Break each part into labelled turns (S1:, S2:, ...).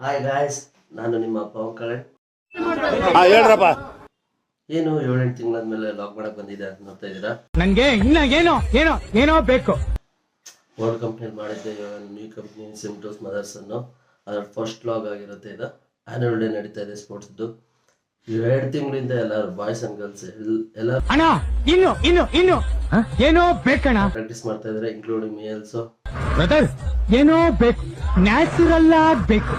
S1: Hi guys, ನಾನು ನಿಮ್ಮ ಪವನ್ ಕಳೆ.
S2: ಹೇಳ್ರಪ್ಪ.
S1: ಏನು 7-8 ತಿಂಗಳಾದ್ಮೇಲೆ ಲಾಕ್ ಮಾಡಕ್ ಬಂದಿದೆ ಅಂತ ನೋಡ್ತಾ ಇದ್ದೀರಾ.
S3: ನಂಗೆ ಇನ್ನ ಏನೋ ಬೇಕು.
S1: ಓಲ್ಡ್ ಕಂಪ್ನಿಯಲ್ಲಿ ಮಾಡಿದ್ದೆ, ನ್ಯೂ ಕಂಪ್ನಿ ಸಿಮ್ಟೋಸ್ ಮದರ್ಸ್ ಅನ್ನು ಅದರ ಫಸ್ಟ್ ಲಾಗ್ ಆಗಿರುತ್ತೆ. ಇದು ಆನ್ಯುವಲ್ ಡೇ ನಡೀತಾ ಇದೆ ಸ್ಪೋರ್ಟ್ಸ್ದು. 2 ತಿಂಗಳಿಂದ ಎಲ್ಲರೂ ಬಾಯ್ಸ್ ಅಂಡ್ ಗರ್ಲ್ಸ್ ಎಲ್ಲರೂ
S3: ಅಣ್ಣ ಇನ್ನು ಏನೋ ಬೇಕಣ್ಣ.
S1: ಪ್ರಾಕ್ಟೀಸ್ ಮಾಡ್ತಾ ಇದ್ದಾರೆ, ಇನ್ಕ್ಲೂಡಿಂಗ್ ಮೀ ಆಲ್ಸೋ.
S3: ಬ್ರದರ್ ಏನೋ ಬೇಕು, ನ್ಯಾಚುರಲ್ ಆಗಬೇಕು.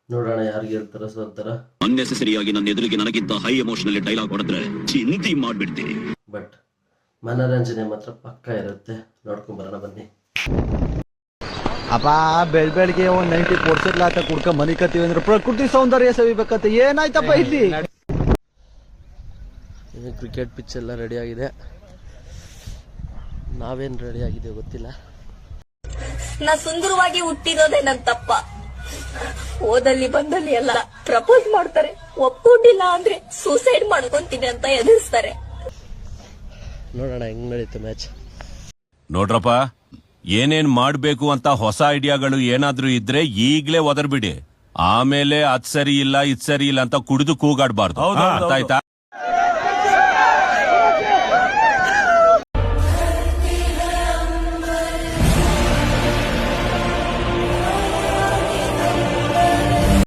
S1: ನೋಡೋಣ ಯಾರು ಗೆಲ್ತಾರ ಸೋಲ್ತಾರ.
S4: ಅನ್ನೆಸೆಸರಿ ಆಗಿ ನನ್ನ ಎದುರಿಗೆ ನನಗಿಂತ ಹೈ ಎಮೋಷನಲ್ ಡೈಲಾಗ್ ಹೊಡೆದ್ರೆ ಚಿಂತೆ ಮಾಡ್ಬಿಡ್ತೀನಿ.
S1: ಬಟ್ ಮನೋರಂಜನೆ ಮಾತ್ರ ಪಕ್ಕ ಇರುತ್ತೆ. ನೋಡ್ಕೊಂಡ್ ಬರೋಣ ಬನ್ನಿ.
S5: ಅಪ್ಪ ಬೆಳಗ್ಗೆ ಒಂದ್ 90% ಲಾಕ ಕುಡ್ಕ ಮನಿ ಕತ್ತೀವಿ ಅಂದ್ರೆ ಪ್ರಕೃತಿ ಸೌಂದರ್ಯ ಸವಿಬೇಕಂತ ಏನಾಯ್ತಪ್ಪ ಇಲ್ಲಿ.
S1: ಕ್ರಿಕೆಟ್ ಪಿಚ್ ಎಲ್ಲ ರೆಡಿ ಆಗಿದೆ. ನಾವೇನ್ ರೆಡಿ ಆಗಿದೆ ಗೊತ್ತಿಲ್ಲ.
S6: ನಾ ಸುಂದರವಾಗಿ ಹುಟ್ಟಿರೋದೇ ನನ್ ತಪ್ಪ. ಓದಲ್ಲಿ ಬಂದಲ್ಲಿ ಎಲ್ಲ ಪ್ರಪೋಸ್ ಮಾಡ್ತಾರೆ, ಒಪ್ಕೊಂಡಿಲ್ಲ ಅಂದ್ರೆ ಸೂಸೈಡ್ ಮಾಡ್ಕೊಂತೀನಿ ಅಂತ ಎದುರಿಸ್ತಾರೆ.
S1: ನೋಡೋಣ ಹೆಂಗ್ ನಡೀತು ಮ್ಯಾಚ್.
S7: ನೋಡ್ರಪ್ಪ, ಏನೇನ್ ಮಾಡ್ಬೇಕು ಅಂತ ಹೊಸ ಐಡಿಯಾಗಳು ಏನಾದ್ರೂ ಇದ್ರೆ ಈಗ್ಲೇ ಒದರ್ಬಿಡಿ. ಆಮೇಲೆ ಅದ್ ಸರಿ ಇಲ್ಲ ಇದ್ ಸರಿ ಇಲ್ಲ ಅಂತ ಕುಡಿದು ಕೂಗಾಡ್ಬಾರ್ದು. ಆಯ್ತಾ?